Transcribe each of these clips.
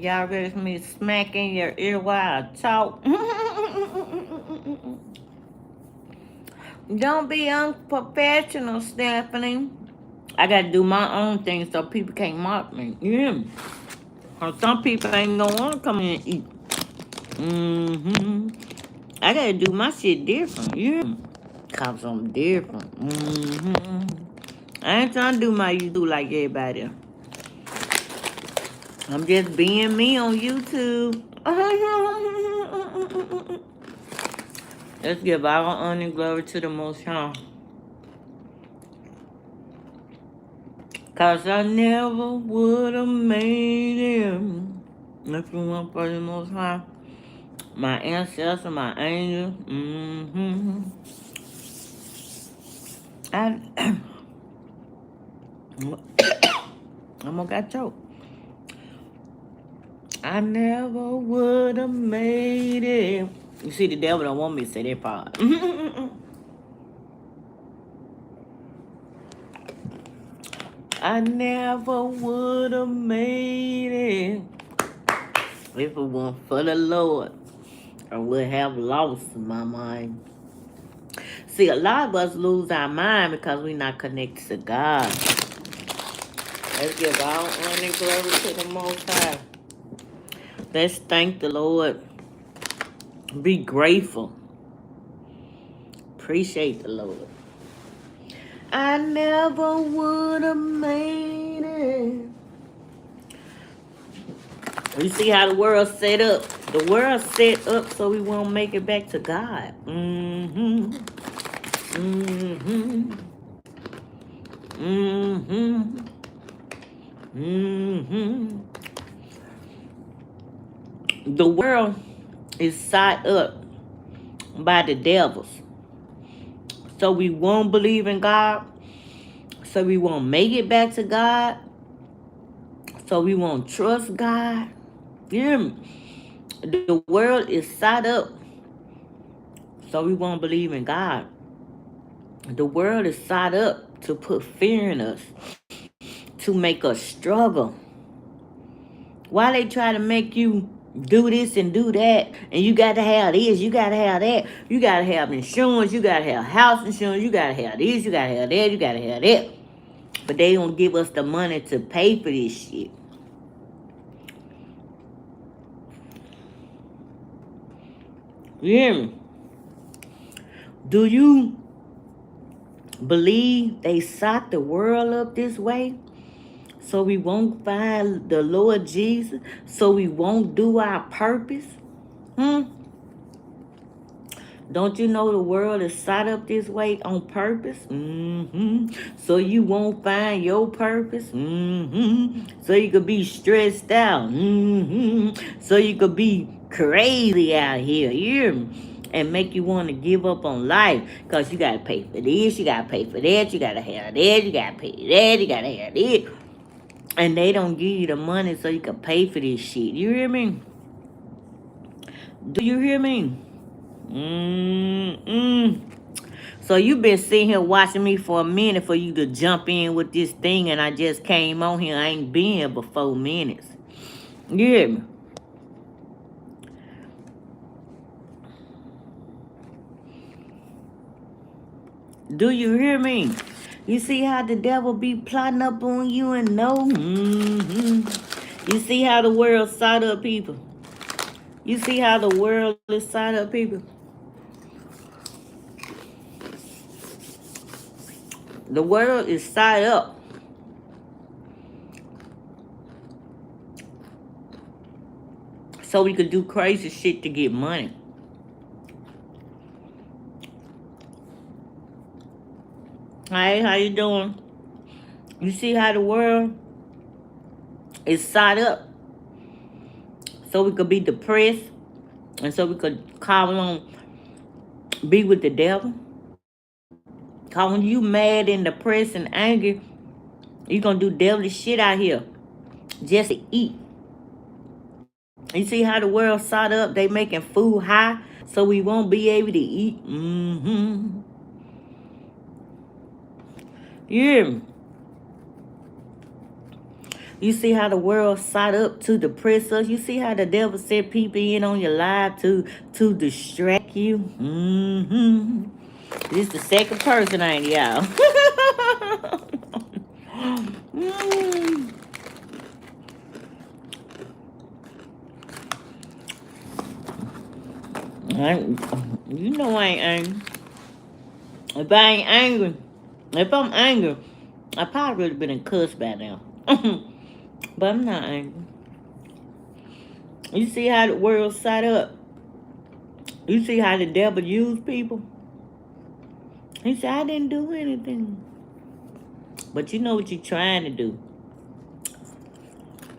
Y'all ready for me to smack in your ear while I talk? Don't be unprofessional, Stephanie. I gotta do my own thing so people can't mock me. Yeah. Or some people ain't gonna wanna come in and eat. Mm-hmm. I gotta do my shit different. Yeah. Cause I'm different. Mm-hmm. I ain't trying to do my YouTube like everybody else. I'm just being me on YouTube. Let's give all honor and glory to the Most High. Cause I never would have made it if it weren't for the Most High. My ancestors, my angels. Mm-hmm. I, I'm gonna got choked. I never would have made it. You see, the devil don't want me to say that part. I never would have made it if it weren't for the Lord. I would have lost my mind. See, a lot of us lose our mind because we're not connected to God. Let's give all honor and glory to the Most High. Let's thank the Lord. Be grateful. Appreciate the Lord. I never would have made it. You see how the world set up? The world set up so we won't make it back to God. Mm-hmm. Mm-hmm. Mm-hmm. Mm-hmm. The world is set up by the devils. So we won't believe in God. So we won't make it back to God. So we won't trust God. Yeah. The world is set up so we won't believe in God. The world is set up to put fear in us, to make us struggle. Why they try to make you do this and do that, and you got to have this, you got to have that, you got to have insurance, you got to have house insurance, you got to have this, you got to have that, you got to have that. But they don't give us the money to pay for this shit. Yeah. Do you believe they set the world up this way so we won't find the Lord Jesus, so we won't do our purpose? Don't you know the world is set up this way on purpose? Mm-hmm. So you won't find your purpose? Mm-hmm. So you could be stressed out? Mm-hmm. So you could be crazy out here, yeah, and make you want to give up on life because you got to pay for this, you got to pay for that, you got to have that, you got to pay that, you got to have this. And they don't give you the money so you can pay for this shit. You hear me? Do you hear me? Mm-mm. So you been sitting here watching me for a minute for you to jump in with this thing, and I just came on here. I ain't been here but 4 minutes. You hear me? Do you hear me? You see how the devil be plotting up on you and know? Mm-hmm. You see how the world side up people? You see how the world is side up people? The world is side up so we could do crazy shit to get money. Hey, how you doing? You see how the world is side up so we could be depressed and so we could call on be with the devil? Cause when you mad and depressed and angry, you gonna do devilish shit out here just to eat. You see how the world side up? They making food high so we won't be able to eat. Mm-hmm. Yeah. You see how the world set up to depress us. You see how the devil set people in on your life to distract you. Mm-hmm. This the second person, ain't y'all? Mm. You know I ain't angry. If I ain't angry, if I'm angry, I probably would have been in cuss by now. But I'm not angry. You see how the world set up? You see how the devil used people? He said, I didn't do anything. But you know what you're trying to do.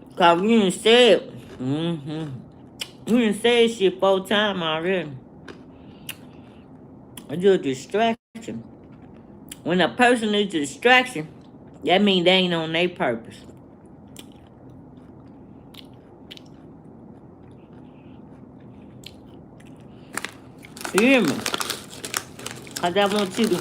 Because you done said, you done said shit 4 times already. It's just a distraction. When a person is a distraction, that means they ain't on their purpose. You hear me? Because I want you to...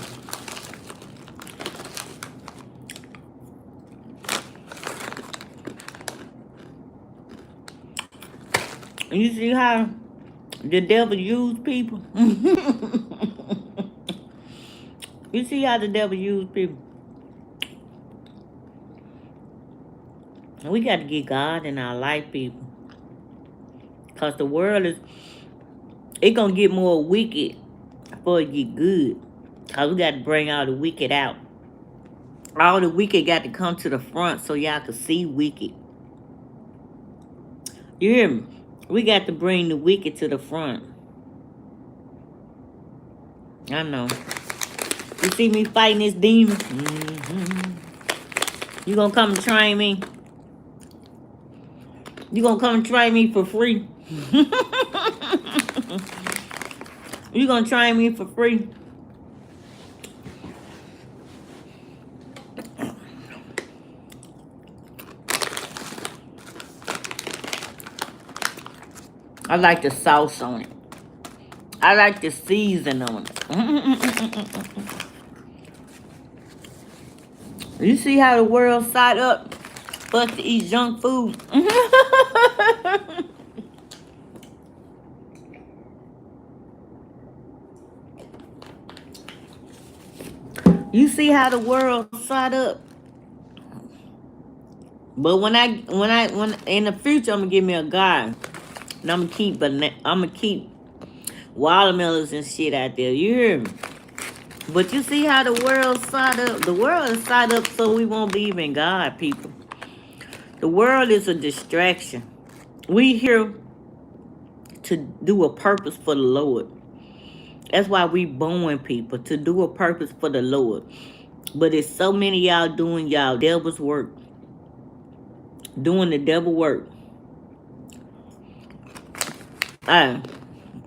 You see how the devil used people? You see how the devil used people? We got to get God in our life, people. Because the world is... It's going to get more wicked before it get good. Because we got to bring all the wicked out. All the wicked got to come to the front so y'all can see wicked. You hear me? We got to bring the wicked to the front. I know. You see me fighting this demon? You gonna come and train me? You gonna come and train me for free? You gonna train me for free? I like the sauce on it. I like the season on it. You see how the world side up for us to eat junk food? You see how the world side up? But when in the future, I'm gonna give me a guy, and I'm gonna keep watermelons and shit out there. You hear me? But you see how the world side up? The world is side up so we won't believe in God, people. The world is a distraction. We here to do a purpose for the Lord. That's why we born people, to do a purpose for the Lord. But it's so many y'all doing y'all devil's work. Doing the devil work. I'm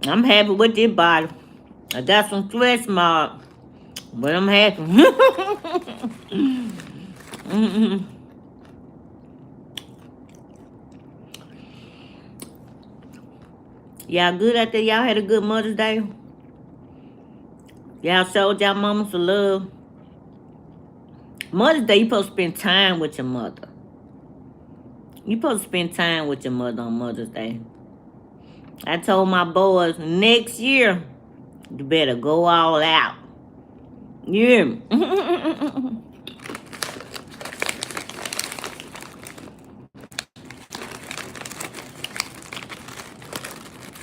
happy with this body. I got some flesh mark, but I'm happy. Y'all good out there? Y'all had a good Mother's Day? Y'all showed y'all mamas some love? Mother's Day, you supposed to spend time with your mother. You supposed to spend time with your mother on Mother's Day. I told my boys, next year, you better go all out. You hear me?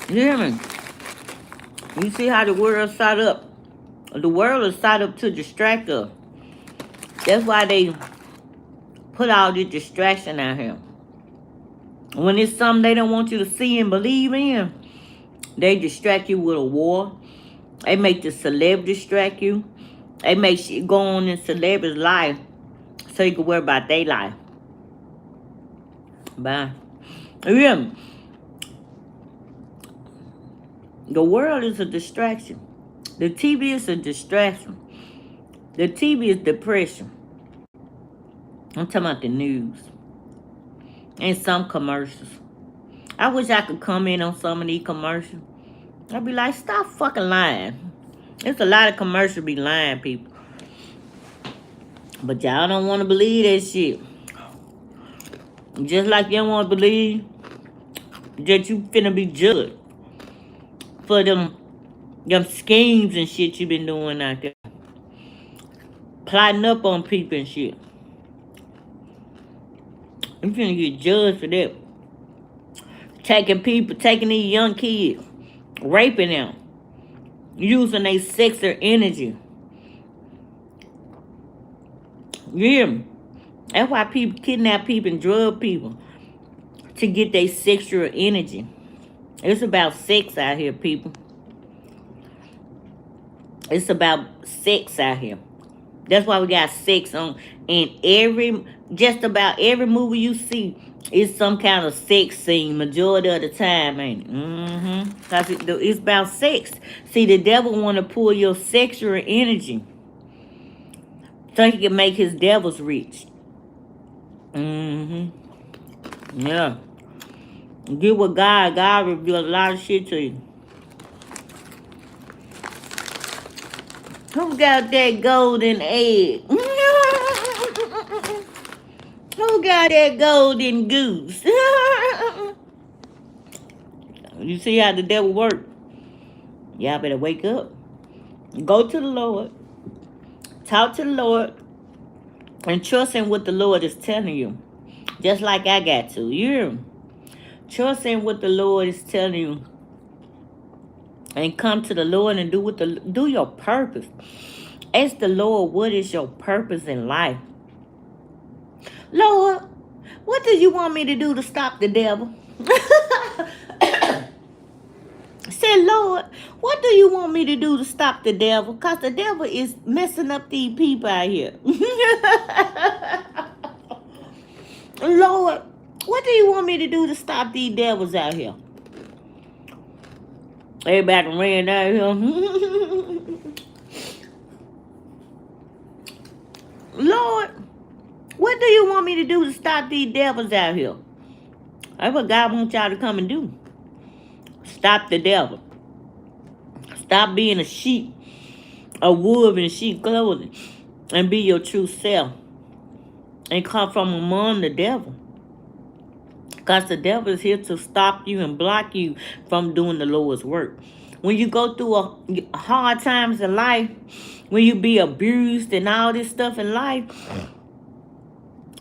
You hear me? You see how the world set up? The world is set up to distract us. That's why they put all this distraction out here. When it's something they don't want you to see and believe in, they distract you with a war. They make the celeb distract you. They make shit go on in celebrity's life so you can worry about their life. Bye. You hear me? The world is a distraction. The TV is a distraction. The TV is depression. I'm talking about the news. And some commercials. I wish I could come in on some of these commercials. I'd be like, stop fucking lying. There's a lot of commercials be lying, people. But y'all don't want to believe that shit. Just like you don't want to believe that you finna be judged for them schemes and shit you been doing out there. Plotting up on people and shit. You finna get judged for that. Taking these young kids, raping them, using their sex or energy. You hear me? That's why people kidnap people and drug people, to get their sexual energy. It's about sex out here, people. It's about sex out here. That's why we got sex on in just about every movie you see. It's some kind of sex scene majority of the time, ain't it? Because it's about sex. See, the devil want to pull your sexual energy so he can make his devils rich. Yeah. Get with God. God reveal a lot of shit to you. Who got that golden egg? Who got that golden goose? You see how the devil work? Y'all better wake up. Go to the Lord. Talk to the Lord. And trust in what the Lord is telling you. Just like I got to. You trust in what the Lord is telling you. And come to the Lord and do your purpose. Ask the Lord, what is your purpose in life? Lord, what do you want me to do to stop the devil? Say, Lord, what do you want me to do to stop the devil? Because the devil is messing up these people out here. Lord, what do you want me to do to stop these devils out here? Everybody ran out here. Lord, what do you want me to do to stop these devils out here? That's what God wants y'all to come and do. Stop the devil. Stop being a sheep, a wolf in sheep clothing, and be your true self. And come from among the devil. Because the devil is here to stop you and block you from doing the Lord's work. When you go through hard times in life, when you be abused and all this stuff in life,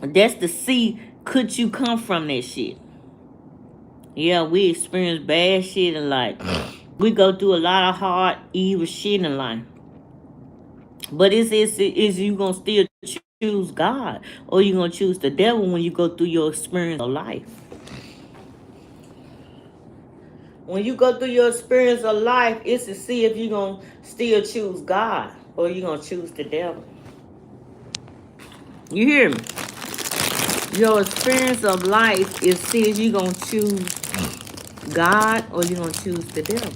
that's to see, could you come from that shit? Yeah, we experience bad shit in life. We go through a lot of hard, evil shit in life. But is you going to still choose God? Or you going to choose the devil when you go through your experience of life? When you go through your experience of life, it's to see if you're going to still choose God or you're going to choose the devil. You hear me? Your experience of life is see if you're going to choose God or you're going to choose the devil.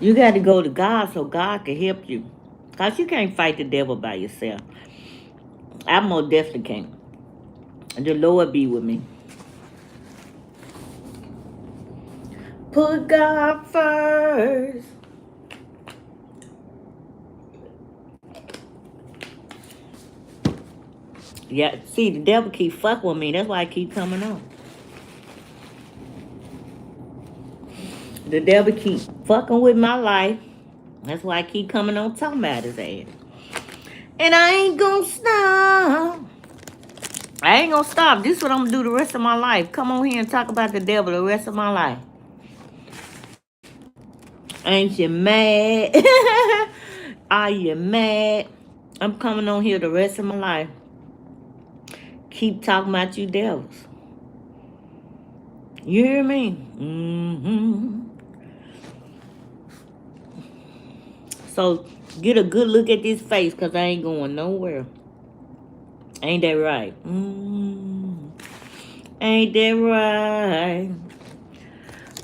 You got to go to God so God can help you. Because you can't fight the devil by yourself. I most definitely can't. The Lord be with me. Put God first. Yeah, see, the devil keep fucking with me. That's why I keep coming on. The devil keep fucking with my life. That's why I keep coming on talking about his ass. And I ain't gonna stop. I ain't gonna stop. This is what I'm gonna do the rest of my life. Come on here and talk about the devil the rest of my life. Ain't you mad? Are you mad? I'm coming on here the rest of my life. Keep talking about you devils. You hear me? So get a good look at this face, because I ain't going nowhere. Ain't that right? Ain't that right?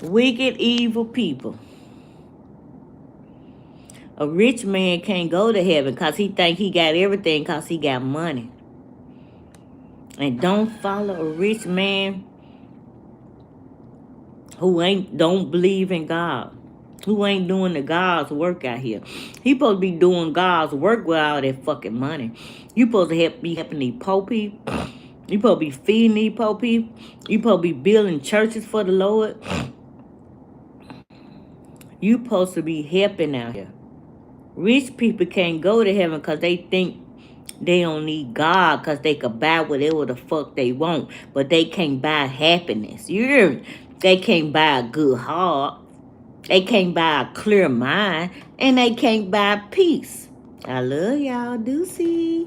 Wicked, evil people. A rich man can't go to heaven because he think he got everything because he got money. And don't follow a rich man who don't believe in God. Who ain't doing the God's work out here. He supposed to be doing God's work with all that fucking money. You supposed to be helping these poor people. You supposed to be feeding these poor people. You supposed to be building churches for the Lord. You supposed to be helping out here. Rich people can't go to heaven because they think they don't need God because they could buy whatever the fuck they want. But they can't buy happiness. You hear me? They can't buy a good heart. They can't buy a clear mind. And they can't buy peace. I love y'all. Deuces.